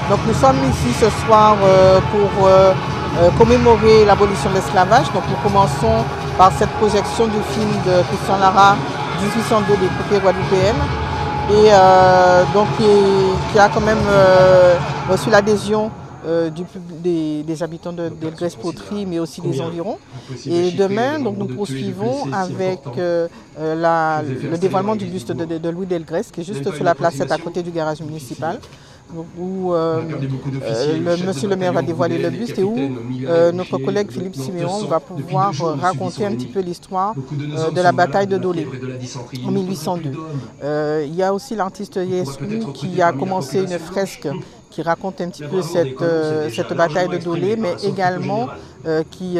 Donc nous sommes ici ce soir pour commémorer l'abolition de l'esclavage. Donc nous commençons par cette projection du film de Christian Lara, 1802, des poupées guadeloupéennes, et donc qui a quand même reçu l'adhésion des habitants de Delgrès-Poterie, mais aussi des environs. Et demain, donc, nous poursuivons avec le dévoilement du buste de Louis Delgrès, qui est juste sur la placette à côté du garage municipal, où monsieur le maire va dévoiler le buste et où notre collègue Philippe Siméon va pouvoir raconter un petit peu l'histoire de la bataille de Dolé en 1802. Il y a aussi l'artiste Yesou qui a commencé une fresque qui raconte un petit peu cette bataille de Dolé, mais également qui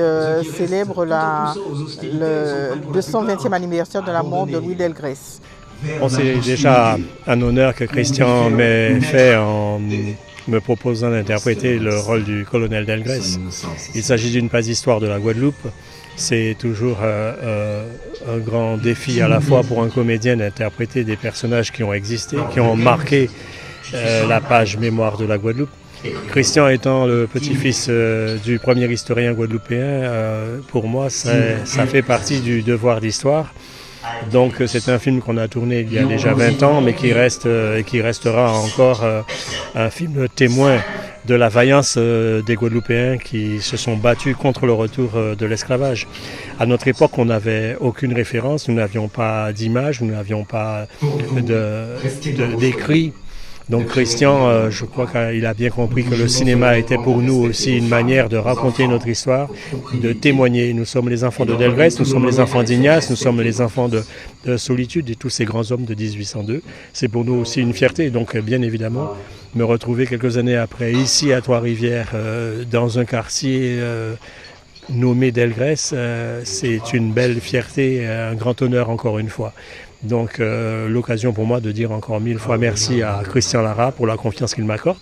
célèbre le 220e anniversaire de la mort de Louis Delgrès. Bon, c'est déjà un honneur que Christian m'ait fait en me proposant d'interpréter le rôle du colonel Delgrès. Il s'agit d'une page d'histoire de la Guadeloupe. C'est toujours un grand défi à la fois pour un comédien d'interpréter des personnages qui ont existé, qui ont marqué la page mémoire de la Guadeloupe. Christian étant le petit-fils du premier historien guadeloupéen, pour moi, ça fait partie du devoir d'histoire. Donc c'est un film qu'on a tourné il y a déjà 20 ans, mais qui reste et qui restera encore un film témoin de la vaillance des Guadeloupéens qui se sont battus contre le retour de l'esclavage. À notre époque, on n'avait aucune référence, nous n'avions pas d'image, nous n'avions pas d'écrit. Donc Christian, je crois qu'il a bien compris que le cinéma était pour nous aussi une manière de raconter notre histoire, de témoigner. Nous sommes les enfants de Delgrès, nous sommes les enfants d'Ignace, nous sommes les enfants de Solitude et tous ces grands hommes de 1802. C'est pour nous aussi une fierté. Donc bien évidemment, me retrouver quelques années après ici à Trois-Rivières, dans un quartier nommé Delgrès, c'est une belle fierté, un grand honneur encore une fois. Donc l'occasion pour moi de dire encore 1000 fois merci à Christian Lara pour la confiance qu'il m'accorde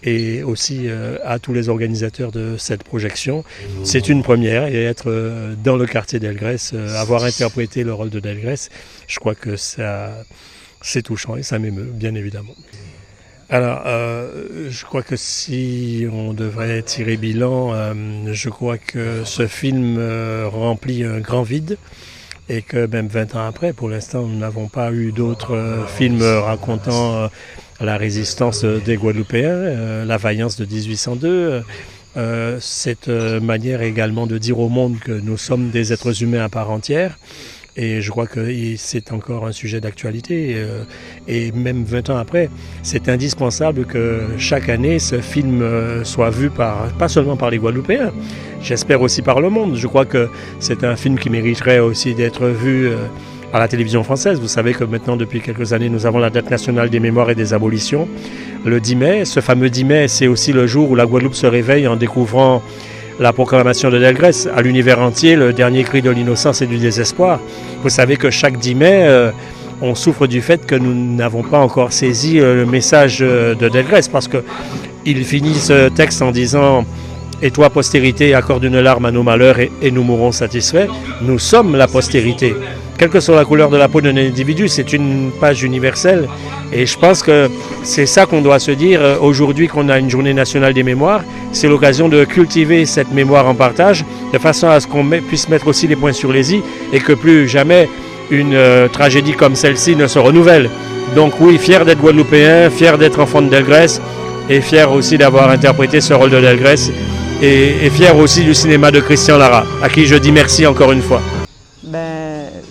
et aussi à tous les organisateurs de cette projection. C'est une première et être dans le quartier Delgrès, avoir interprété le rôle de Delgrès, je crois que c'est touchant et ça m'émeut bien évidemment. Alors, je crois que si on devrait tirer bilan, je crois que ce film remplit un grand vide. Et que même 20 ans après, pour l'instant, nous n'avons pas eu d'autres films racontant la résistance des Guadeloupéens, la vaillance de 1802, cette manière également de dire au monde que nous sommes des êtres humains à part entière. Et je crois que c'est encore un sujet d'actualité. Et même 20 ans après, c'est indispensable que chaque année, ce film soit vu pas seulement par les Guadeloupéens, j'espère aussi par le monde. Je crois que c'est un film qui mériterait aussi d'être vu à la télévision française. Vous savez que maintenant, depuis quelques années, nous avons la date nationale des mémoires et des abolitions. Le 10 mai, ce fameux 10 mai, c'est aussi le jour où la Guadeloupe se réveille en découvrant la proclamation de Delgrès à l'univers entier, le dernier cri de l'innocence et du désespoir. Vous savez que chaque 10 mai, on souffre du fait que nous n'avons pas encore saisi le message de Delgrès, parce qu'il finit ce texte en disant « Et toi, postérité, accorde une larme à nos malheurs et nous mourrons satisfaits. Nous sommes la postérité. » Quelle que soit la couleur de la peau d'un individu, c'est une page universelle. Et je pense que c'est ça qu'on doit se dire aujourd'hui qu'on a une journée nationale des mémoires. C'est l'occasion de cultiver cette mémoire en partage, de façon à ce qu'on puisse mettre aussi les points sur les i et que plus jamais une tragédie comme celle-ci ne se renouvelle. Donc oui, fier d'être guadeloupéen, fier d'être enfant de Delgrès et fier aussi d'avoir interprété ce rôle de Delgrès et fier aussi du cinéma de Christian Lara, à qui je dis merci encore une fois.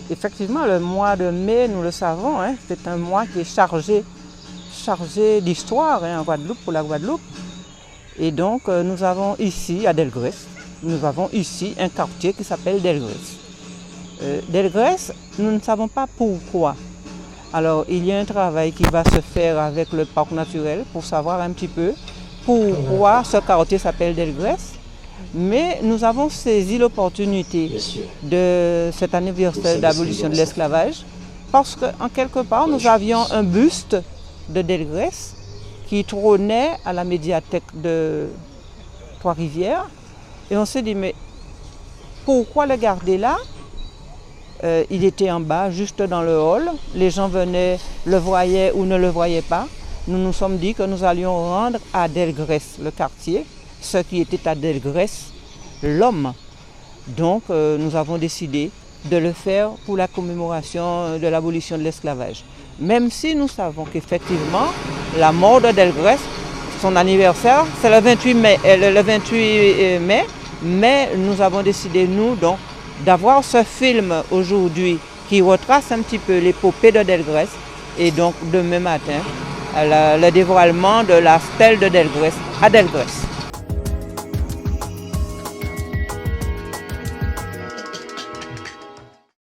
Effectivement, le mois de mai, nous le savons, c'est un mois qui est chargé d'histoire en Guadeloupe, pour la Guadeloupe. Et donc, nous avons ici, à Delgrès, nous avons ici un quartier qui s'appelle Delgrès. Delgrès, nous ne savons pas pourquoi. Alors, il y a un travail qui va se faire avec le parc naturel pour savoir un petit peu pourquoi ce quartier s'appelle Delgrès. Mais nous avons saisi l'opportunité de cet anniversaire d'abolition de l'esclavage parce qu'en quelque part, nous avions un buste de Delgrès qui trônait à la médiathèque de Trois-Rivières. Et on s'est dit, mais pourquoi le garder là? Il était en bas, juste dans le hall. Les gens venaient, le voyaient ou ne le voyaient pas. nous nous sommes dit que nous allions rendre à Delgrès, le quartier, ce qui était à Delgrès, l'homme. Donc nous avons décidé de le faire pour la commémoration de l'abolition de l'esclavage. Même si nous savons qu'effectivement, la mort de Delgrès, son anniversaire, c'est le 28 mai, mais nous avons décidé, nous, donc, d'avoir ce film aujourd'hui qui retrace un petit peu l'épopée de Delgrès, et donc demain matin, le dévoilement de la stèle de Delgrès à Delgrès.